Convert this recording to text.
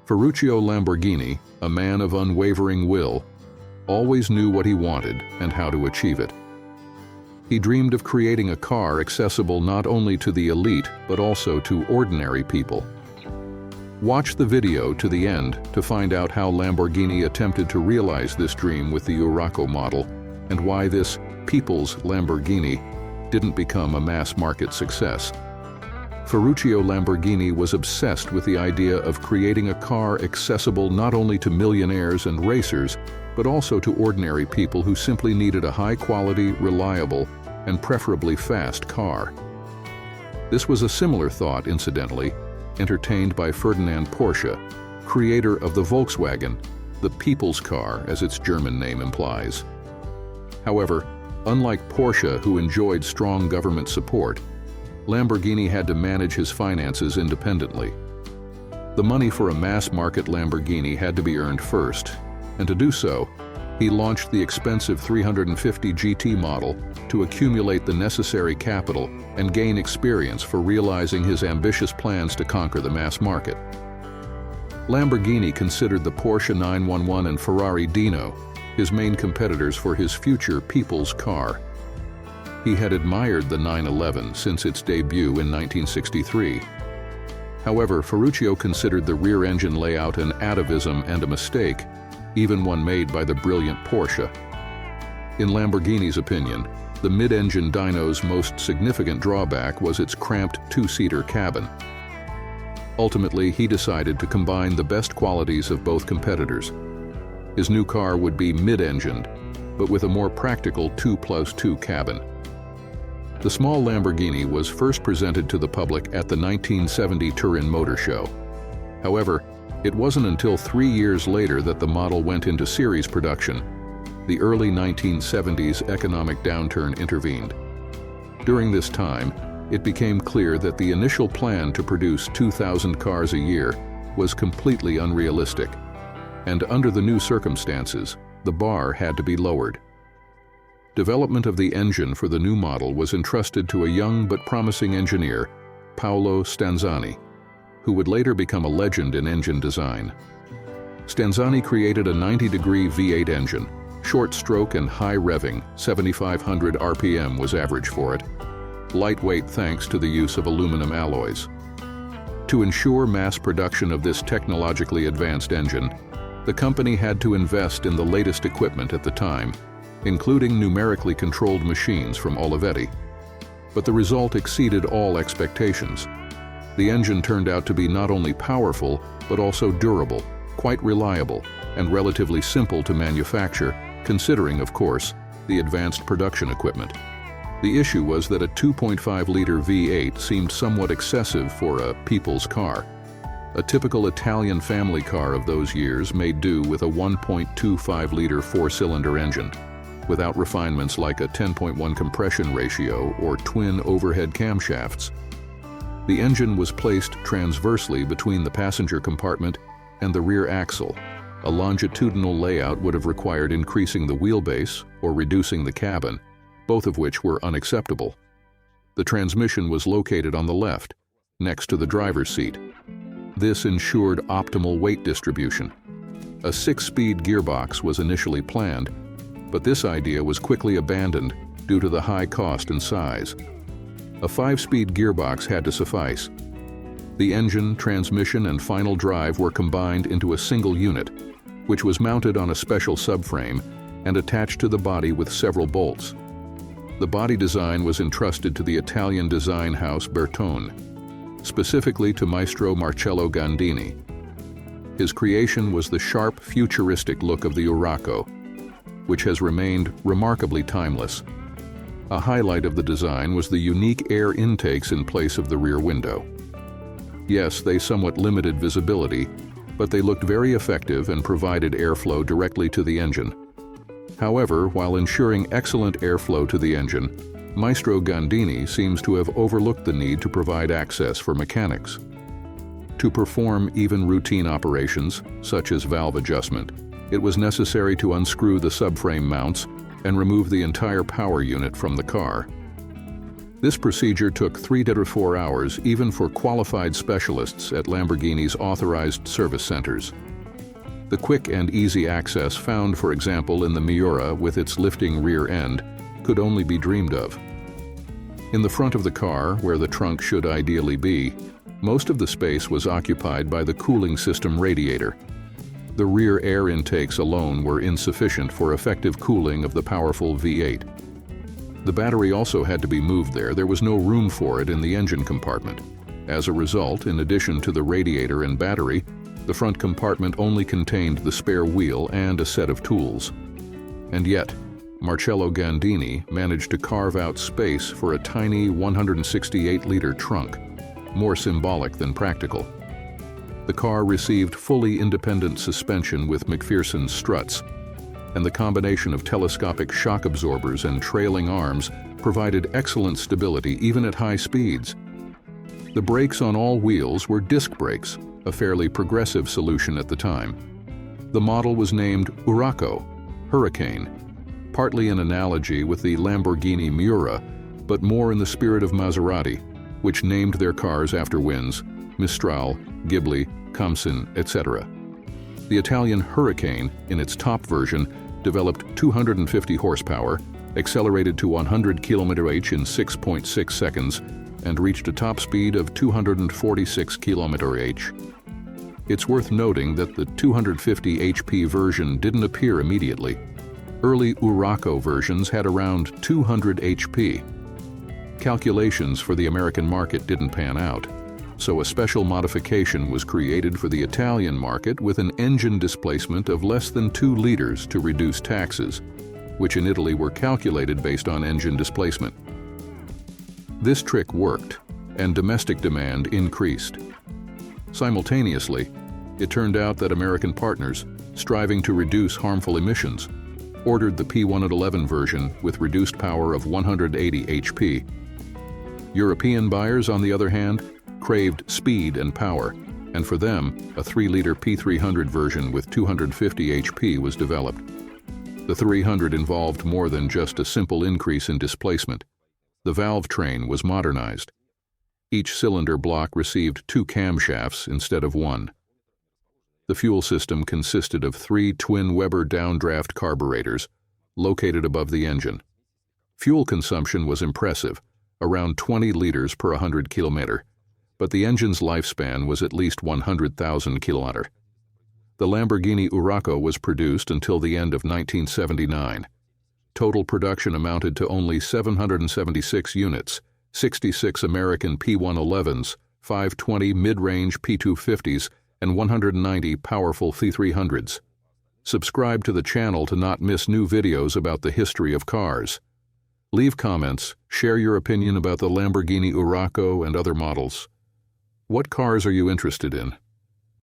Ferruccio Lamborghini, a man of unwavering will, always knew what he wanted and how to achieve it. He dreamed of creating a car accessible not only to the elite but also to ordinary people. Watch the video to the end to find out how Lamborghini attempted to realize this dream with the Urraco model and why this people's Lamborghini didn't become a mass-market success. Ferruccio Lamborghini was obsessed with the idea of creating a car accessible not only to millionaires and racers, but also to ordinary people who simply needed a high-quality, reliable, and preferably fast car. This was a similar thought, incidentally, entertained by Ferdinand Porsche, creator of the Volkswagen, the people's car, as its German name implies. However, unlike Porsche, who enjoyed strong government support, Lamborghini had to manage his finances independently. The money for a mass-market Lamborghini had to be earned first, and to do so, he launched the expensive 350 GT model to accumulate the necessary capital and gain experience for realizing his ambitious plans to conquer the mass market. Lamborghini considered the Porsche 911 and Ferrari Dino his main competitors for his future people's car. He had admired the 911 since its debut in 1963. However, Ferruccio considered the rear-engine layout an atavism and a mistake, even one made by the brilliant Porsche. In Lamborghini's opinion, the mid-engine Dino's most significant drawback was its cramped two-seater cabin. Ultimately, he decided to combine the best qualities of both competitors. His new car would be mid-engined, but with a more practical 2+2 cabin. The small Lamborghini was first presented to the public at the 1970 Turin Motor Show. However, it wasn't until 3 years later that the model went into series production. The early 1970s economic downturn intervened. During this time, it became clear that the initial plan to produce 2,000 cars a year was completely unrealistic, and under the new circumstances, the bar had to be lowered. Development of the engine for the new model was entrusted to a young but promising engineer, Paolo Stanzani, who would later become a legend in engine design. Stanzani created a 90-degree V8 engine. Short stroke and high revving, 7,500 RPM was average for it. Lightweight thanks to the use of aluminum alloys. To ensure mass production of this technologically advanced engine, the company had to invest in the latest equipment at the time, including numerically controlled machines from Olivetti. But the result exceeded all expectations. The engine turned out to be not only powerful, but also durable, quite reliable, and relatively simple to manufacture, considering, of course, the advanced production equipment. The issue was that a 2.5-liter V8 seemed somewhat excessive for a people's car. A typical Italian family car of those years made do with a 1.25-liter four-cylinder engine, without refinements like a 10.1 compression ratio or twin overhead camshafts. The engine was placed transversely between the passenger compartment and the rear axle. A longitudinal layout would have required increasing the wheelbase or reducing the cabin, both of which were unacceptable. The transmission was located on the left, next to the driver's seat. This ensured optimal weight distribution. A 6-speed gearbox was initially planned, but this idea was quickly abandoned due to the high cost and size. A 5-speed gearbox had to suffice. The engine, transmission, and final drive were combined into a single unit, which was mounted on a special subframe and attached to the body with several bolts. The body design was entrusted to the Italian design house Bertone, specifically to Maestro Marcello Gandini. His creation was the sharp, futuristic look of the Urraco, which has remained remarkably timeless. A highlight of the design was the unique air intakes in place of the rear window. Yes, they somewhat limited visibility, but they looked very effective and provided airflow directly to the engine. However, while ensuring excellent airflow to the engine, Maestro Gandini seems to have overlooked the need to provide access for mechanics. To perform even routine operations, such as valve adjustment, it was necessary to unscrew the subframe mounts and remove the entire power unit from the car. This procedure took 3 to 4 hours even for qualified specialists at Lamborghini's authorized service centers. The quick and easy access found, for example, in the Miura with its lifting rear end, could only be dreamed of. In the front of the car, where the trunk should ideally be, most of the space was occupied by the cooling system radiator. The rear air intakes alone were insufficient for effective cooling of the powerful V8. The battery also had to be moved there. There was no room for it in the engine compartment. As a result, in addition to the radiator and battery, the front compartment only contained the spare wheel and a set of tools. And yet, Marcello Gandini managed to carve out space for a tiny 168-liter trunk, more symbolic than practical. The car received fully independent suspension with McPherson struts, and the combination of telescopic shock absorbers and trailing arms provided excellent stability even at high speeds. The brakes on all wheels were disc brakes, a fairly progressive solution at the time. The model was named Urraco, Hurricane, partly an analogy with the Lamborghini Miura, but more in the spirit of Maserati, which named their cars after wins: Mistral, Ghibli, Khamsin, etc. The Italian Hurricane, in its top version, developed 250 horsepower, accelerated to 100 km/h in 6.6 seconds, and reached a top speed of 246 km/h. It's worth noting that the 250 HP version didn't appear immediately. Early Urraco versions had around 200 HP. Calculations for the American market didn't pan out, so a special modification was created for the Italian market with an engine displacement of less than 2 liters to reduce taxes, which in Italy were calculated based on engine displacement. This trick worked, and domestic demand increased. Simultaneously, it turned out that American partners, striving to reduce harmful emissions, ordered the P111 version with reduced power of 180 HP. European buyers, on the other hand, craved speed and power, and for them, a 3-liter P300 version with 250 HP was developed. The 300 involved more than just a simple increase in displacement. The valve train was modernized. Each cylinder block received 2 camshafts instead of 1. The fuel system consisted of 3 twin Weber downdraft carburetors located above the engine. Fuel consumption was impressive, around 20 liters per 100 kilometer, but the engine's lifespan was at least 100,000 kilometer. The Lamborghini Urraco was produced until the end of 1979. Total production amounted to only 776 units, 66 American P111s, 520 mid-range P250s, and 190 powerful P300s. Subscribe to the channel to not miss new videos about the history of cars. Leave comments, share your opinion about the Lamborghini Urraco and other models. What cars are you interested in?